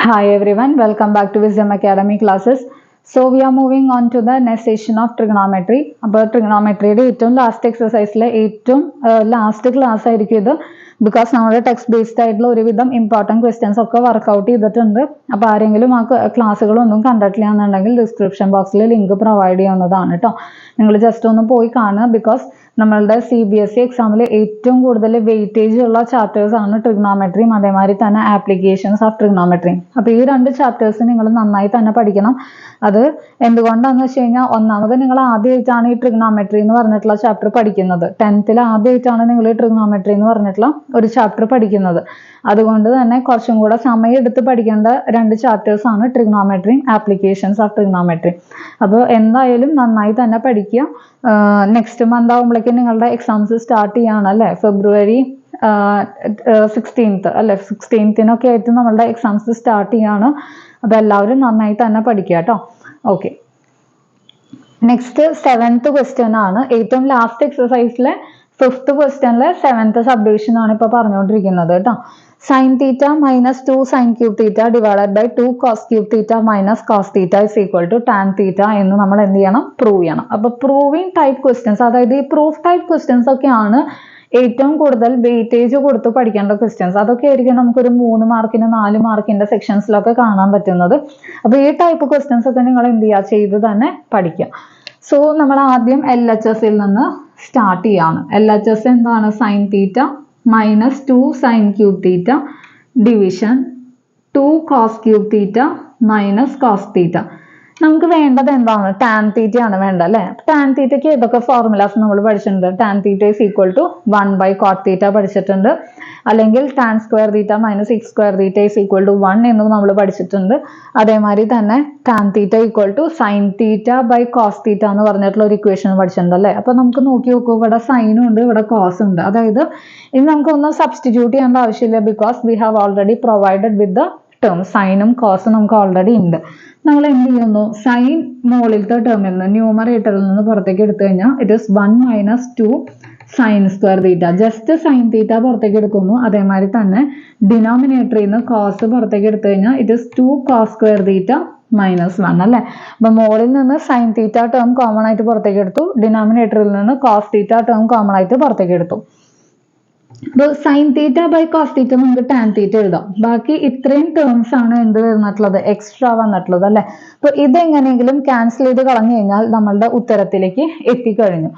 Hi everyone, welcome back to Wisdom Academy classes. So we are moving on to the next session of trigonometry. അപ്പോൾ ട്രിഗണോമെട്രിയുടെ ഏറ്റവും last എക്സസൈസിലെ ഏറ്റവും last class ആയിരിക്കും ഇത്. Because നമ്മുടെ text based ആയിട്ടുള്ള ഒരുവിധം important questions ഒക്കെ വർക്കൗട്ട് ചെയ്തിട്ടുണ്ട്. അപ്പോൾ ആരെങ്കിലും ആ ക്ലാസ്സുകളൊന്നും കണ്ടിട്ടില്ല എന്നുണ്ടെങ്കിൽ ഡിസ്ക്രിപ്ഷൻ ബോക്സിൽ ലിങ്ക് പ്രൊവൈഡ് ചെയ്യുന്നതാണ് കേട്ടോ. നിങ്ങൾ ജസ്റ്റ് ഒന്ന് പോയി കാണുക. ബിക്കോസ് നമ്മളുടെ CBSE എക്സാമിൽ ഏറ്റവും കൂടുതൽ വെയിറ്റേജ് ഉള്ള ചാപ്റ്റേഴ്സ് ആണ് ട്രിഗണോമെട്രിയും അതേമാതിരി തന്നെ ആപ്ലിക്കേഷൻസ് ഓഫ് ട്രിഗണോമെട്രിയും. അപ്പോൾ ഈ രണ്ട് ചാപ്റ്റേഴ്സ് നിങ്ങൾ നന്നായി തന്നെ പഠിക്കണം. അത് എന്തുകൊണ്ടാണെന്ന് വെച്ച് കഴിഞ്ഞാൽ ഒന്നാമത് നിങ്ങൾ ആദ്യമായിട്ടാണ് ഈ ട്രിഗണോമെട്രി എന്ന് പറഞ്ഞിട്ടുള്ള ചാപ്റ്റർ പഠിക്കുന്നത്. 10th ആദ്യമായിട്ടാണ് നിങ്ങൾ ഈ ട്രിഗണോമെട്രി എന്ന് പറഞ്ഞിട്ടുള്ള ഒരു ചാപ്റ്റർ പഠിക്കുന്നത്. അതുകൊണ്ട് തന്നെ കുറച്ചും കൂടെ സമയം എടുത്ത് പഠിക്കേണ്ട രണ്ട് ചാപ്റ്റേഴ്സ് ആണ് ട്രിഗണോമെട്രിയും ആപ്ലിക്കേഷൻസ് ഓഫ് ട്രിഗണോമെട്രി. അപ്പോൾ എന്തായാലും നന്നായി തന്നെ പഠിക്കുക. നെക്സ്റ്റ് മന്ത് ആകുമ്പോഴേക്കും നിങ്ങളുടെ എക്സാംസ് സ്റ്റാർട്ട് ചെയ്യാണ് അല്ലേ? ഫെബ്രുവരി 16th അല്ലെ? 16th ആയിട്ട് നമ്മളുടെ എക്സാംസ് സ്റ്റാർട്ട് ചെയ്യാണ്. അപ്പോൾ എല്ലാവരും നന്നായി തന്നെ പഠിക്കുക കേട്ടോ. ഓക്കെ, നെക്സ്റ്റ് 7th ക്വസ്റ്റ്യൻ ആണ്. ഏറ്റവും ലാസ്റ്റ് എക്സസൈസിലെ 5th ക്വസ്റ്റ്യനിലെ 7th സബ്ഡിവിഷൻ ആണ് ഇപ്പോൾ പറഞ്ഞുകൊണ്ടിരിക്കുന്നത് കേട്ടോ. Sine theta minus 2 sine cube theta divided by 2 cos cube theta minus cos theta is equal to tan theta എന്ന് നമ്മൾ എന്ത് ചെയ്യണം? പ്രൂവ് ചെയ്യണം. അപ്പോൾ പ്രൂവിങ് ടൈപ്പ് ക്വസ്റ്റ്യൻസ്, അതായത് ഈ പ്രൂഫ് ടൈപ്പ് ക്വസ്റ്റ്യൻസ് ഒക്കെയാണ് ഏറ്റവും കൂടുതൽ വെയിറ്റേജ് കൊടുത്ത് പഠിക്കേണ്ട ക്വസ്റ്റ്യൻസ്. അതൊക്കെ ആയിരിക്കും നമുക്കൊരു 3 മാർക്കിന് 4 മാർക്കിന്റെ സെക്ഷൻസിലൊക്കെ കാണാൻ പറ്റുന്നത്. അപ്പോൾ ഈ ടൈപ്പ് ക്വസ്റ്റ്യൻസ് ഒക്കെ നിങ്ങൾ എന്ത് ചെയ്യുക? ചെയ്ത് തന്നെ പഠിക്കുക. സോ നമ്മൾ ആദ്യം LHSൽ നിന്ന് സ്റ്റാർട്ട് ചെയ്യാണ്. LHS എന്താണ്? Sine theta minus 2 sine cube theta division 2 cos cube theta minus cos theta. നമുക്ക് വേണ്ടത് എന്താണ്? ടാൻ തീറ്റ ആണ് വേണ്ടത് അല്ലേ? ടാൻ തീറ്റയ്ക്ക് ഏതൊക്കെ ഫോർമുലാസ് നമ്മൾ പഠിച്ചിട്ടുണ്ട്? Tan theta is equal to 1 cot theta പഠിച്ചിട്ടുണ്ട്. അല്ലെങ്കിൽ tan square theta minus six square theta is equal to 1 എന്നും നമ്മൾ പഠിച്ചിട്ടുണ്ട്. അതേമാതിരി തന്നെ tan theta equal to sine theta by cos theta എന്ന് പറഞ്ഞിട്ടുള്ള ഒരു ഇക്വേഷൻ പഠിച്ചിട്ടുണ്ട് അല്ലേ? അപ്പൊ നമുക്ക് നോക്കി നോക്കൂ, ഇവിടെ സൈനും ഉണ്ട്, ഇവിടെ കോസും ഉണ്ട്. അതായത് ഇത് നമുക്കൊന്നും സബ്സ്റ്റിറ്റ്യൂട്ട് ചെയ്യേണ്ട ആവശ്യമില്ല. Because we have already provided with the term. സൈനും കോസും നമുക്ക് ഓൾറെഡി ഉണ്ട്. നമ്മൾ എന്ത് ചെയ്യുന്നു? സൈൻ മുകളിലത്തെ ടേമിൽ നിന്ന് ന്യൂമറേറ്ററിൽ നിന്ന് പുറത്തേക്ക് എടുത്തു കഴിഞ്ഞാൽ it is 1 minus 2 sine square theta. Just sine theta പുറത്തേക്ക് എടുക്കുന്നു. അതേമാതിരി തന്നെ ഡിനോമിനേറ്ററിൽ നിന്ന് കോസ് പുറത്തേക്ക് എടുത്തു കഴിഞ്ഞാൽ it is 2 cos square theta minus 1 അല്ലേ? അപ്പൊ മുകളിൽ നിന്ന് സൈൻ തീറ്റ ടേം കോമൺ ആയിട്ട് പുറത്തേക്ക് എടുത്തു. ഡിനോമിനേറ്ററിൽ നിന്ന് കോസ് തീറ്റ ടേം കോമൺ ആയിട്ട് പുറത്തേക്ക് എടുത്തു. അപ്പോൾ sine theta by cos theta നമുക്ക് ടാൻ തീറ്റ എഴുതാം. ബാക്കി ഇത്രയും ടേംസ് ആണ് എന്ത് വന്നിട്ടുള്ളത്? എക്സ്ട്രാ വന്നിട്ടുള്ളത് അല്ലെ? അപ്പൊ ഇതെങ്ങനെയെങ്കിലും ക്യാൻസൽ ചെയ്ത് കളഞ്ഞു കഴിഞ്ഞാൽ നമ്മളുടെ ഉത്തരത്തിലേക്ക് എത്തിക്കഴിഞ്ഞു.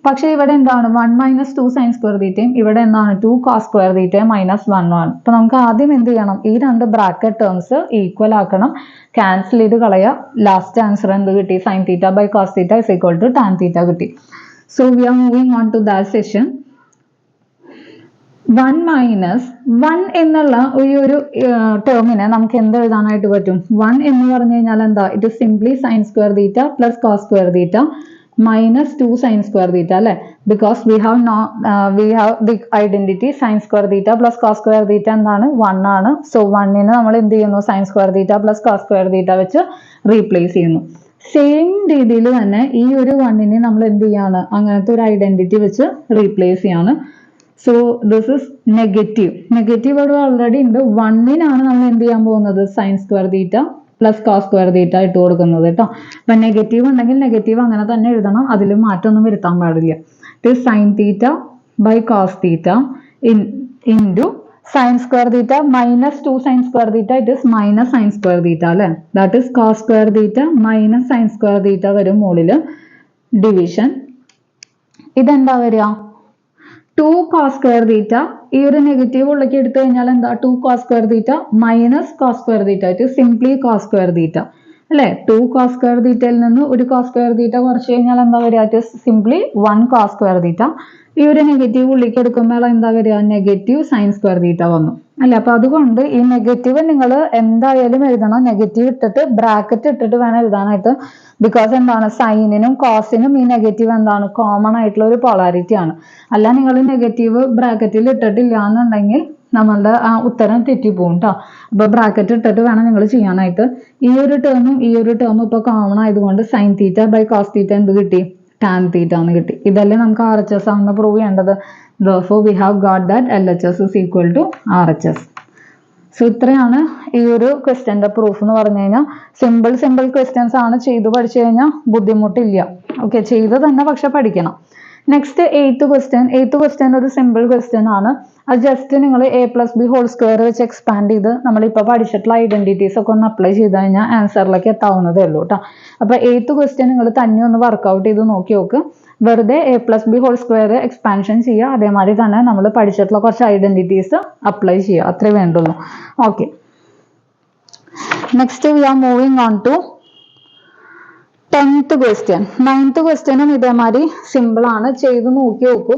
പക്ഷെ ഇവിടെ എന്താണ്? 1 മൈനസ് 2 സൈൻ സ്ക്വയർ തീറ്റയും ഇവിടെ എന്താണ്? 2 കോസ് സ്ക്വയർ തീറ്റയും മൈനസ് 1 ആണ്. അപ്പൊ നമുക്ക് ആദ്യം എന്ത് ചെയ്യണം? ഈ രണ്ട് ബ്രാക്കറ്റ് ടേംസ് ഈക്വൽ ആക്കണം. ക്യാൻസൽ ചെയ്ത് കളയുക. ലാസ്റ്റ് ആൻസർ എന്ത് കിട്ടി? Sine theta by cos theta is equal to tan theta കിട്ടി. So we are moving on to that session. 1 minus 1 എന്നുള്ള ഈ ഒരു ടേമിനെ നമുക്ക് എന്ത് എഴുതാനായിട്ട് പറ്റും? 1 എന്ന് പറഞ്ഞു കഴിഞ്ഞാൽ എന്താ? It is simply sine square theta plus cos square theta minus 2 sine square theta അല്ലെ? Because we have the identity sine square theta plus cos square theta എന്താണ്? 1 ആണ്. സോ 1നെ നമ്മൾ എന്ത് ചെയ്യുന്നു? Sine square theta plus cos square theta വെച്ച് replace ചെയ്യുന്നു. Same രീതിയിൽ തന്നെ ഈ ഒരു 1നെ നമ്മൾ എന്ത് ചെയ്യാണ്? അങ്ങനത്തെ ഒരു ഐഡന്റിറ്റി വെച്ച് റീപ്ലേസ് ചെയ്യാണ്. So this is negative. Negative അവിടെ ഓൾറെഡി ഉണ്ട്. 1നാണ് നമ്മൾ എന്ത് ചെയ്യാൻ പോകുന്നത്? Sine square theta plus cos square theta ഇട്ട് കൊടുക്കുന്നത് കേട്ടോ. അപ്പൊ നെഗറ്റീവ് ഉണ്ടെങ്കിൽ നെഗറ്റീവ് അങ്ങനെ തന്നെ എഴുതണം. അതിൽ മാറ്റമൊന്നും വരുത്താൻ പാടില്ല. It is sine theta by cos theta into sine square theta minus 2 sine square theta it is minus sine square theta അല്ലെ? That is cos square theta minus sine square theta വരും മുകളില്. ഡിവിഷൻ ഇതെന്താ വരിക? 2 cos square theta. ഈ ഒരു negative ഉള്ളിലേക്ക് എടുത്തു കഴിഞ്ഞാൽ എന്താ? 2 cos square theta minus cos square theta it is simply cos square theta അല്ലെ? 2 കോസ് സ്ക്വയർ തീറ്റയിൽ നിന്ന് ഒരു കോസ് സ്ക്വയർ തീറ്റ കുറച്ച് കഴിഞ്ഞാൽ എന്താ വരിക? It is simply 1 cos square theta. ഈ ഒരു നെഗറ്റീവ് ഉള്ളിലേക്ക് എടുക്കുമ്പോൾ എന്താ വരിക? നെഗറ്റീവ് സൈൻ സ്ക്വയർ തീറ്റ വന്നു അല്ലെ? അപ്പൊ അതുകൊണ്ട് ഈ നെഗറ്റീവ് നിങ്ങൾ എന്തായാലും എഴുതണം. നെഗറ്റീവ് ഇട്ടിട്ട് ബ്രാക്കറ്റ് ഇട്ടിട്ട് വേണം എഴുതാനായിട്ട്. ബിക്കോസ് എന്താണ്? സൈനിനും കോസിനും ഈ നെഗറ്റീവ് എന്താണ്? കോമൺ ആയിട്ടുള്ള ഒരു പോളാരിറ്റി ആണ്. അല്ല നിങ്ങൾ നെഗറ്റീവ് ബ്രാക്കറ്റിൽ ഇട്ടിട്ടില്ല എന്നുണ്ടെങ്കിൽ നമ്മളുടെ ആ ഉത്തരം തെറ്റിപ്പോകും കേട്ടോ. അപ്പൊ ബ്രാക്കറ്റ് ഇട്ടിട്ട് വേണം നിങ്ങൾ ചെയ്യാനായിട്ട്. ഈ ഒരു ടേമും ഈ ഒരു ടേമും ഇപ്പൊ കോമൺ ആയതുകൊണ്ട് sine theta by cos theta എന്ത് കിട്ടി? ടാൻ തീറ്റ എന്ന് കിട്ടി. ഇതല്ലേ നമുക്ക് RHS ആണെന്ന് പ്രൂവ് ചെയ്യേണ്ടത്. Therefore we have got that LHS is equal to RHS. So ഇത്രയാണ് ഈ ഒരു ക്വസ്റ്റ്യൻ്റെ പ്രൂഫ് എന്ന് പറഞ്ഞു കഴിഞ്ഞാൽ. സിമ്പിൾ ക്വസ്റ്റ്യൻസ് ആണ്, ചെയ്ത് പഠിച്ചു കഴിഞ്ഞാൽ ബുദ്ധിമുട്ടില്ല. ഓക്കെ, ചെയ്ത് തന്നെ പക്ഷെ പഠിക്കണം. നെക്സ്റ്റ് എയ്ത്ത് ക്വസ്റ്റ്യൻ ഒരു സിമ്പിൾ ക്വസ്റ്റ്യൻ ആണ്. അത് ജസ്റ്റ് നിങ്ങൾ a+b² വെച്ച് എക്സ്പാൻഡ് ചെയ്ത് നമ്മളിപ്പോൾ പഠിച്ചിട്ടുള്ള ഐഡന്റിറ്റീസ് ഒക്കെ ഒന്ന് അപ്ലൈ ചെയ്ത് കഴിഞ്ഞാൽ ആൻസറിലേക്ക് എത്താവുന്നതേ ഉള്ളൂ കേട്ടോ. അപ്പൊ എയ്ത്ത് ക്വസ്റ്റ്യൻ നിങ്ങൾ തന്നെ ഒന്ന് വർക്ക്ഔട്ട് ചെയ്ത് നോക്കി നോക്ക്. വെറുതെ a+b² എക്സ്പാൻഷൻ ചെയ്യുക, അതേമാതിരി തന്നെ നമ്മൾ പഠിച്ചിട്ടുള്ള കുറച്ച് ഐഡന്റിറ്റീസ് അപ്ലൈ ചെയ്യുക, അത്രേ വേണ്ടുള്ളൂ. Okay, next we are moving on to 10th question. 9th ക്വസ്റ്റ്യനും ഇതേമാതിരി സിമ്പിൾ ആണ്, ചെയ്ത് നോക്കി നോക്കൂ.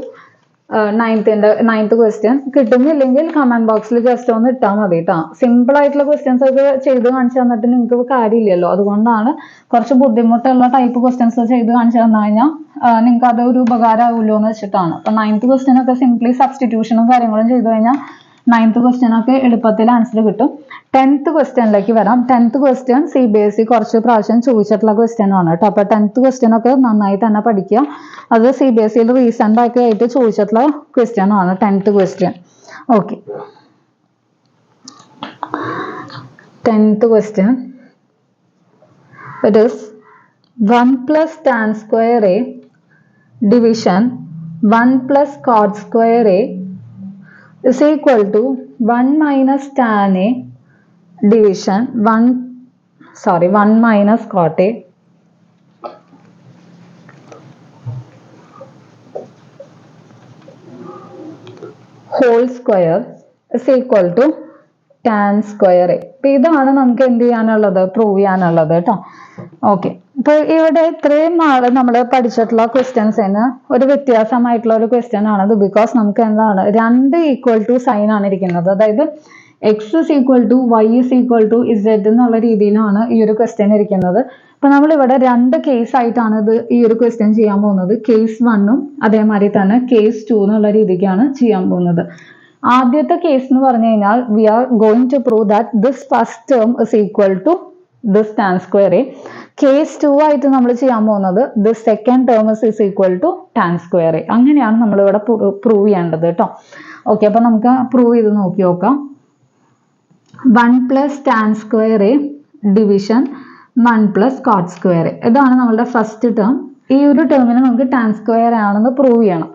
9th ക്വസ്റ്റ്യൻ കിട്ടുന്നില്ലെങ്കിൽ കമന്റ് ബോക്സിൽ ജസ്റ്റ് ഒന്ന് ഇട്ടാൽ മതി കേട്ടോ. സിമ്പിൾ ആയിട്ടുള്ള ക്വസ്റ്റ്യൻസ് ഒക്കെ ചെയ്ത് കാണിച്ചു തന്നിട്ട് നിങ്ങൾക്ക് കാര്യമില്ലല്ലോ, അതുകൊണ്ടാണ് കുറച്ച് ബുദ്ധിമുട്ടുള്ള ടൈപ്പ് ക്വസ്റ്റ്യൻസ് ചെയ്ത് കാണിച്ചു തന്നു കഴിഞ്ഞാൽ നിങ്ങൾക്ക് അത് ഒരു ഉപകാരമാവുമല്ലോ എന്ന് വെച്ചിട്ടാണ്. അപ്പൊ 9th ക്വസ്റ്റ്യൻ ഒക്കെ സിംപ്ലി സബ്സ്റ്റിറ്റ്യൂഷനും കാര്യങ്ങളും ചെയ്തു കഴിഞ്ഞാൽ 9th ക്വസ്റ്റ്യൻ ഒക്കെ എളുപ്പത്തിൽ ആൻസർ കിട്ടും. 10th ക്വസ്റ്റ്യനിലേക്ക് വരാം. 10th ക്വസ്റ്റ്യൻ CBSE കുറച്ച് പ്രാവശ്യം ചോദിച്ചിട്ടുള്ള ക്വസ്റ്റ്യൻ ആണ് കേട്ടോ. അപ്പൊ 10th ക്വസ്റ്റ്യൻ ഒക്കെ നന്നായി തന്നെ പഠിക്കുക. അത് CBSEയിൽ റീസെന്റ് ഒക്കെ ആയിട്ട് ചോദിച്ചിട്ടുള്ള ക്വസ്റ്റ്യൻ ആണ് 10th question. Okay, 10th question it is 1 + tan² A division 1 + cot² A is equal to 1 - tan A division 1 - cot A whole square is equal to tan² A. അപ്പൊ ഇതാണ് നമുക്ക് എന്ത് ചെയ്യാനുള്ളത്, പ്രൂവ് ചെയ്യാനുള്ളത് കേട്ടോ. ഓക്കെ, അപ്പൊ ഇവിടെ ഇത്രയും നാള് നമ്മൾ പഠിച്ചിട്ടുള്ള ക്വസ്റ്റ്യൻസിന് ഒരു വ്യത്യാസമായിട്ടുള്ള ഒരു ക്വസ്റ്റ്യൻ ആണത്. ബിക്കോസ് നമുക്ക് എന്താണ് രണ്ട് ഈക്വൽ ടു സൈൻ ആണ് ഇരിക്കുന്നത്. അതായത് x = y = z എന്നുള്ള രീതിയിലാണ് ഈ ഒരു ക്വസ്റ്റ്യൻ ഇരിക്കുന്നത്. അപ്പൊ നമ്മൾ ഇവിടെ രണ്ട് കേസ് ആയിട്ടാണ് ഇത് ഈ ഒരു ക്വസ്റ്റ്യൻ ചെയ്യാൻ പോകുന്നത്. കേസ് 1ഉം അതേമാതിരി തന്നെ കേസ് 2 എന്നുള്ള രീതിക്കാണ് ചെയ്യാൻ പോകുന്നത്. ആദ്യത്തെ കേസ് എന്ന് പറഞ്ഞു കഴിഞ്ഞാൽ we are going to prove that this first term is equal to this tan²A. Case 2 ആയിട്ട് നമ്മൾ ചെയ്യാൻ പോകുന്നത് this second term is equal to tan²A. അങ്ങനെയാണ് നമ്മൾ ഇവിടെ പ്രൂവ് ചെയ്യേണ്ടത് കേട്ടോ. ഓക്കെ, അപ്പൊ നമുക്ക് പ്രൂവ് ചെയ്ത് നോക്കി നോക്കാം. 1 + tan² A ഡിവിഷൻ 1 + cot²A. ഇതാണ് നമ്മളുടെ ഫസ്റ്റ് ടേം. ഈ ഒരു ടേമിന് നമുക്ക് tan² ആണെന്ന് പ്രൂവ് ചെയ്യണം.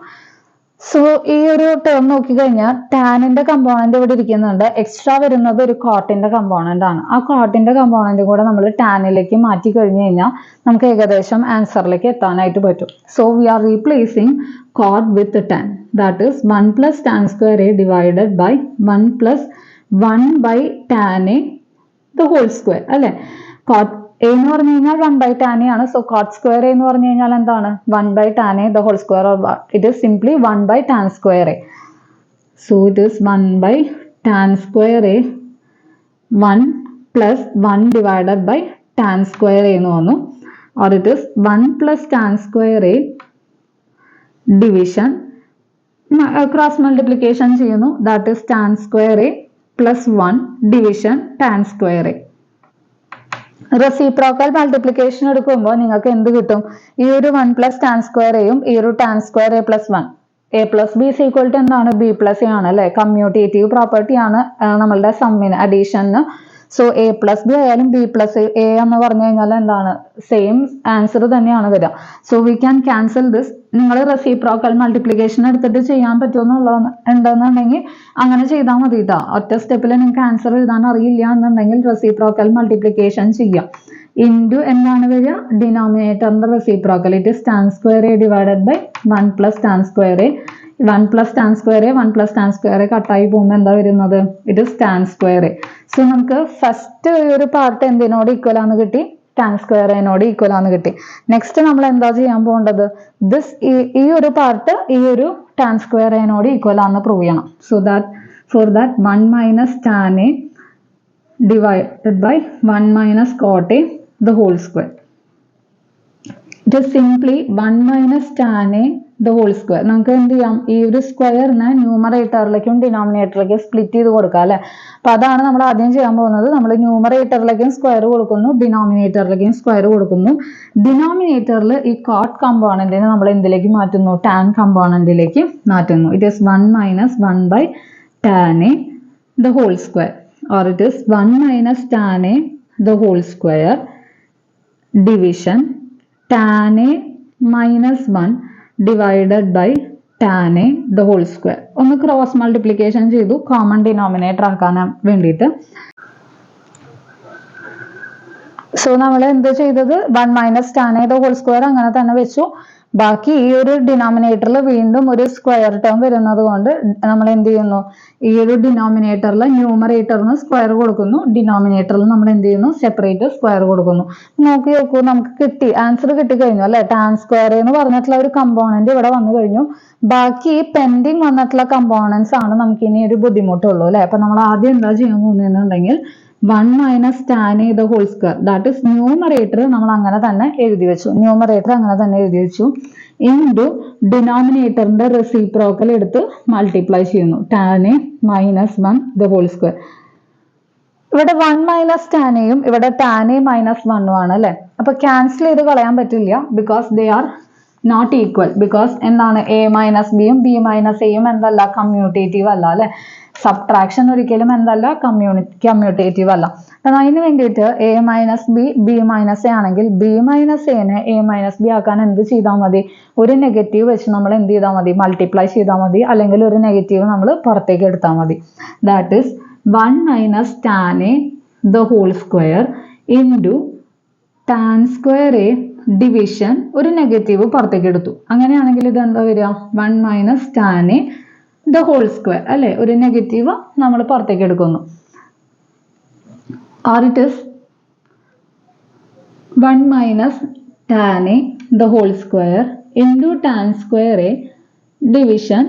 സോ ഈ ഒരു ടേം നോക്കിക്കഴിഞ്ഞാൽ ടാനിന്റെ കമ്പോണന്റ് ഇവിടെ ഇരിക്കുന്നുണ്ട്. എക്സ്ട്രാ വരുന്നത് ഒരു കോട്ടിന്റെ കമ്പോണന്റ് ആണ്. ആ കോട്ടിന്റെ കമ്പോണന്റ് കൂടെ നമ്മൾ ടാനിലേക്ക് മാറ്റി കഴിഞ്ഞു കഴിഞ്ഞാൽ നമുക്ക് ഏകദേശം ആൻസറിലേക്ക് എത്താനായിട്ട് പറ്റും. So we are replacing cot with tan. That is 1 + tan² A divided by 1 + 1/tan A the whole square അല്ലെ. കോട്ട് A എന്ന് പറഞ്ഞു കഴിഞ്ഞാൽ 1/tan A ആണ്. സോ cot² A എന്ന് പറഞ്ഞു കഴിഞ്ഞാൽ എന്താണ് 1/tan A the whole square, or it is simply 1/tan². A. So it is 1/tan² A 1 + 1 divided by tan² A എന്ന് വന്നു. or it is 1 + tan² A division cross multiplication ചെയ്യുന്നു. that is tan² A + 1 division tan² A. Reciprocal multiplication എടുക്കുമ്പോൾ നിങ്ങൾക്ക് എന്ത് കിട്ടും? ഈ ഒരു 1 + tan² A യും ഈ ഒരു tan² A + 1 A+B = എന്താണ് B + A ആണ് അല്ലെ. കമ്മ്യൂട്ടേറ്റീവ് പ്രോപ്പർട്ടി ആണ് നമ്മളുടെ സമ്മിന് അഡീഷന്. സോ A+B ആയാലും B + A എന്ന് പറഞ്ഞു കഴിഞ്ഞാൽ എന്താണ് സെയിം ആൻസർ തന്നെയാണ് വരിക. So we can cancel this. നിങ്ങൾ റെസിപ്രോക്കൽ മൾട്ടിപ്ലിക്കേഷൻ എടുത്തിട്ട് ചെയ്യാൻ ഉണ്ടെന്നുണ്ടെങ്കിൽ അങ്ങനെ ചെയ്താൽ മതി കേട്ടോ. ഒറ്റ സ്റ്റെപ്പിൽ നിങ്ങൾക്ക് ആൻസർ എഴുതാൻ അറിയില്ല എന്നുണ്ടെങ്കിൽ റെസിപ്രോക്കൽ മൾട്ടിപ്ലിക്കേഷൻ ചെയ്യാം. ഇൻറ്റു എന്താണ് വരിക, ഡിനോമിനേറ്ററിന്റെ reciprocal. It is tan² A divided by 1 + tan² A. 1 + tan² A 1 + tan² A കട്ടായി പോകുമ്പോൾ എന്താ വരുന്നത്? It is tan² A. So നമുക്ക് ഫസ്റ്റ് ഒരു പാർട്ട് എന്തിനോട് ഈക്വൽ ആണെന്ന് കിട്ടി? tan² A നോട് ഈക്വൽ ആണെന്ന് കിട്ടി. നെക്സ്റ്റ് നമ്മൾ എന്താ ചെയ്യാൻ പോകേണ്ടത്? ഈ ഒരു പാർട്ട് ഈ ഒരു tan² A നോട് ഈക്വൽ ആണെന്ന് പ്രൂവ് ചെയ്യണം. So for that 1 - tan A divided by 1 - cot A the whole square. It is simply 1 - tan A the whole square. നമുക്ക് എന്ത് ചെയ്യാം? ഈ ഒരു സ്ക്വയറിനെ ന്യൂമറേറ്ററിലേക്കും ഡിനോമിനേറ്ററിലേക്കും സ്പ്ലിറ്റ് ചെയ്ത് കൊടുക്കാം അല്ലെ. അപ്പൊ അതാണ് നമ്മൾ ആദ്യം ചെയ്യാൻ പോകുന്നത്. നമ്മൾ ന്യൂമറേറ്ററിലേക്കും സ്ക്വയർ കൊടുക്കുന്നു, ഡിനോമിനേറ്ററിലേക്കും സ്ക്വയർ കൊടുക്കുന്നു. ഡിനോമിനേറ്ററിൽ ഈ കോട്ട് കമ്പോണന്റിനെ നമ്മൾ എന്തിലേക്ക് മാറ്റുന്നു? ടാൻ കമ്പോണന്റിലേക്ക് മാറ്റുന്നു. It is 1 - 1/tan A the whole square. or it is 1 minus tan a the whole square division tan a minus 1 divided by tan a the whole square. ഒന്ന് cross multiplication ചെയ്തു common denominator ആക്കാൻ വേണ്ടിയിട്ട്. So നമ്മൾ എന്ത് ചെയ്തത് 1 minus tan A the whole square അങ്ങനെ തന്നെ വെച്ചു. ബാക്കി ഈ ഒരു ഡിനോമിനേറ്ററിൽ വീണ്ടും ഒരു സ്ക്വയർ ടേം വരുന്നത് കൊണ്ട് നമ്മൾ എന്ത് ചെയ്യുന്നു, ഈ ഒരു ഡിനോമിനേറ്ററിൽ ന്യൂമറേറ്ററിന് സ്ക്വയർ കൊടുക്കുന്നു, ഡിനോമിനേറ്ററിൽ നമ്മൾ എന്ത് ചെയ്യുന്നു, സെപ്പറേറ്റ് സ്ക്വയർ കൊടുക്കുന്നു. നോക്കി നോക്കൂ, നമുക്ക് കിട്ടി, ആൻസർ കിട്ടിക്കഴിഞ്ഞു അല്ലെ. ടാൻ സ്ക്വയർ എന്ന് പറഞ്ഞിട്ടുള്ള ഒരു കമ്പോണന്റ് ഇവിടെ വന്നു കഴിഞ്ഞു. ബാക്കി പെൻഡിങ് വന്നിട്ടുള്ള കമ്പോണൻസ് ആണ് നമുക്ക് ഇനി ഒരു ബുദ്ധിമുട്ടുള്ളൂ അല്ലെ. അപ്പൊ നമ്മൾ ആദ്യം എന്താ ചെയ്യാൻ പോകുന്നതെന്നുണ്ടെങ്കിൽ 1 minus tan A the whole square that is numerator നമ്മൾ അങ്ങനെ തന്നെ എഴുതി വെച്ചു, ന്യൂമറേറ്റർ അങ്ങനെ തന്നെ എഴുതി വെച്ചു. ഇൻറ്റു ഡിനോമിനേറ്ററിന്റെ റെസിപ്രോക്കൽ എടുത്ത് മൾട്ടിപ്ലൈ ചെയ്യുന്നു, tan A minus 1 the whole square. ഇവിടെ 1 മൈനസ് ടാൻ എയും ഇവിടെ ടാൻ എ മൈനസ് 1 ആണ് അല്ലെ. അപ്പൊ ക്യാൻസൽ ചെയ്ത് കളയാൻ പറ്റില്ല, because they are not equal. Because എന്താണ്, എ മൈനസ് ബിയും ബി മൈനസ് എയും എന്തല്ല, കമ്മ്യൂട്ടേറ്റീവ് അല്ല അല്ലെ. സബ്ട്രാക്ഷൻ ഒരിക്കലും എന്തല്ല, കമ്മ്യൂട്ടേറ്റീവ് അല്ല. അപ്പം അതിന് വേണ്ടിയിട്ട് A minus B B minus A ആണെങ്കിൽ ബി മൈനസ് എനെ എ മൈനസ് ബി ആക്കാൻ എന്ത് ചെയ്താൽ മതി, ഒരു നെഗറ്റീവ് വെച്ച് നമ്മൾ എന്ത് ചെയ്താൽ മതി, മൾട്ടിപ്ലൈ ചെയ്താൽ മതി, അല്ലെങ്കിൽ ഒരു നെഗറ്റീവ് നമ്മൾ പുറത്തേക്ക് എടുത്താൽ മതി. That is 1 minus tan A the whole square into tan square A division, ഒരു നെഗറ്റീവ് പുറത്തേക്ക് എടുത്തു. അങ്ങനെയാണെങ്കിൽ ഇത് എന്താ വരിക, 1 minus tan A the whole square അല്ലെ, ഒരു നെഗറ്റീവ് നമ്മൾ പുറത്തേക്ക് എടുക്കുന്നു. or it is 1 minus tan a the whole square into tan square a division,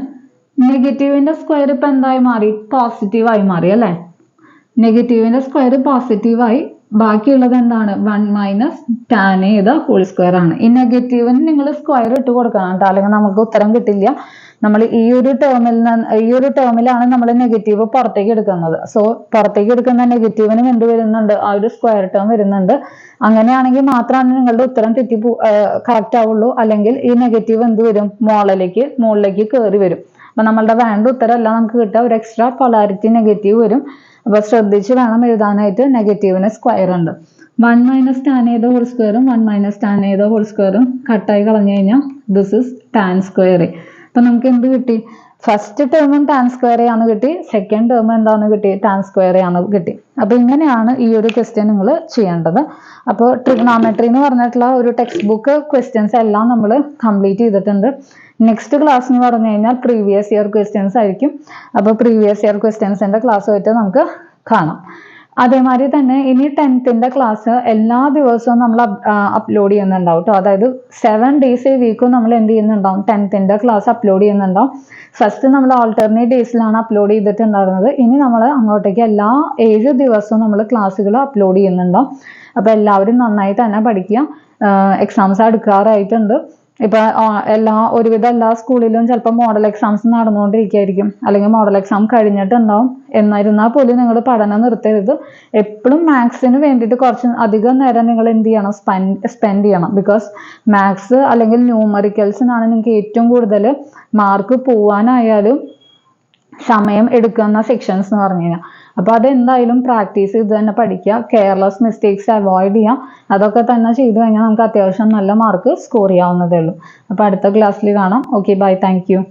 നെഗറ്റീവിന്റെ സ്ക്വയർ ഇപ്പൊ എന്തായി മാറി, പോസിറ്റീവ് ആയി മാറി അല്ലെ. നെഗറ്റീവിന്റെ സ്ക്വയർ പോസിറ്റീവ് ആയി, ബാക്കിയുള്ളത് എന്താണ്, 1 minus tan A the whole square ആണ്. ഈ നെഗറ്റീവിന് നിങ്ങൾ സ്ക്വയർ ഇട്ട് കൊടുക്കണം കേട്ടോ, അല്ലെങ്കിൽ നമുക്ക് ഉത്തരം കിട്ടില്ല. നമ്മൾ ഈ ഒരു ടേമിലാണ് നമ്മൾ നെഗറ്റീവ് പുറത്തേക്ക് എടുക്കുന്നത്. സോ പുറത്തേക്ക് എടുക്കുന്ന നെഗറ്റീവിനും എന്ത് വരുന്നുണ്ട്, ആ ഒരു സ്ക്വയർ ടേം വരുന്നുണ്ട്. അങ്ങനെയാണെങ്കിൽ മാത്രമാണ് നിങ്ങളുടെ ഉത്തരം കറക്റ്റ് ആവുള്ളൂ. അല്ലെങ്കിൽ ഈ നെഗറ്റീവ് എന്ത് വരും, മുകളിലേക്ക് കയറി വരും. അപ്പൊ നമ്മളുടെ വേണ്ട ഉത്തരമല്ല നമുക്ക് കിട്ടുക, ഒരു എക്സ്ട്രാ പൊളാരിറ്റി നെഗറ്റീവ് വരും. അപ്പൊ ശ്രദ്ധിച്ച് വേണം എഴുതാനായിട്ട്. നെഗറ്റീവിന് സ്ക്വയർ ഉണ്ട്. 1 minus tan A the whole സ്ക്വയറും 1 minus tan A the whole സ്ക്വയറും കട്ടായി കളഞ്ഞു കഴിഞ്ഞാൽ ദിസ് ഇസ് ടാൻ സ്ക്വയർ. അപ്പൊ നമുക്ക് എന്ത് കിട്ടി, ഫസ്റ്റ് ടേമും ടാൻ സ്ക്വയർ ആണ് കിട്ടി, സെക്കൻഡ് ടേം എന്താന്ന് കിട്ടി, ടാൻ സ്ക്വയർ ആണ് കിട്ടി. അപ്പൊ ഇങ്ങനെയാണ് ഈ ഒരു ക്വസ്റ്റ്യൻ നിങ്ങൾ ചെയ്യേണ്ടത്. അപ്പോൾ ട്രിഗണോമെട്രി എന്ന് പറഞ്ഞിട്ടുള്ള ഒരു ടെക്സ്റ്റ് ബുക്ക് ക്വസ്റ്റ്യൻസ് എല്ലാം നമ്മൾ കംപ്ലീറ്റ് ചെയ്തിട്ടുണ്ട്. നെക്സ്റ്റ് ക്ലാസ് എന്ന് പറഞ്ഞു കഴിഞ്ഞാൽ പ്രീവിയസ് ഇയർ ക്വസ്റ്റ്യൻസ് ആയിരിക്കും. അപ്പോൾ പ്രീവിയസ് ഇയർ ക്വസ്റ്റ്യൻസിന്റെ ക്ലാസ്സുമായിട്ട് നമുക്ക് കാണാം. അതേമാതിരി തന്നെ ഇനി 10th ക്ലാസ് എല്ലാ ദിവസവും നമ്മൾ അപ്ലോഡ് ചെയ്യുന്നുണ്ടാവും കേട്ടോ. അതായത് 7 days a week നമ്മൾ എന്ത് ചെയ്യുന്നുണ്ടാവും, 10th ക്ലാസ് അപ്ലോഡ് ചെയ്യുന്നുണ്ടാവും. ഫസ്റ്റ് നമ്മൾ ആൾട്ടർനേറ്റ് ഡേയ്സിലാണ് അപ്ലോഡ് ചെയ്തിട്ടുണ്ടായിരുന്നത്. ഇനി നമ്മൾ അങ്ങോട്ടേക്ക് എല്ലാ 7 ദിവസവും നമ്മൾ ക്ലാസ്സുകൾ അപ്ലോഡ് ചെയ്യുന്നുണ്ടാവും. അപ്പോൾ എല്ലാവരും നന്നായി തന്നെ പഠിക്കുക. എക്സാംസ് അടുക്കാറായിട്ടുണ്ട്. ഇപ്പൊ ഒരുവിധം എല്ലാ സ്കൂളിലും ചിലപ്പോൾ മോഡൽ എക്സാംസ് നടന്നുകൊണ്ടിരിക്കുകയായിരിക്കും, അല്ലെങ്കിൽ മോഡൽ എക്സാം കഴിഞ്ഞിട്ടുണ്ടാവും. എന്നിരുന്നാൽ പോലും നിങ്ങൾ പഠനം നിർത്തരുത്. എപ്പോഴും മാത്സിന് വേണ്ടിയിട്ട് കുറച്ച് അധികം നേരം നിങ്ങൾ എന്ത് ചെയ്യണം, സ്പെൻഡ് ചെയ്യണം. ബിക്കോസ് മാത്സ് അല്ലെങ്കിൽ ന്യൂമറിക്കൽസിനാണ് നിങ്ങൾക്ക് ഏറ്റവും കൂടുതൽ മാർക്ക് പോവാനായാലും സമയം എടുക്കുന്ന സെക്ഷൻസ് എന്ന് പറഞ്ഞു കഴിഞ്ഞാൽ. അപ്പോൾ അതെന്തായാലും പ്രാക്ടീസ് ചെയ്ത് തന്നെ പഠിക്കുക. കെയർലെസ് മിസ്റ്റേക്സ് അവോയ്ഡ് ചെയ്യുക. അതൊക്കെ തന്നെ ചെയ്തു കഴിഞ്ഞാൽ നമുക്ക് അത്യാവശ്യം നല്ല മാർക്ക് സ്കോർ ചെയ്യാവുന്നതേ ഉള്ളൂ. അപ്പോൾ അടുത്ത ക്ലാസ്സിൽ കാണാം. Okay, bye, thank U.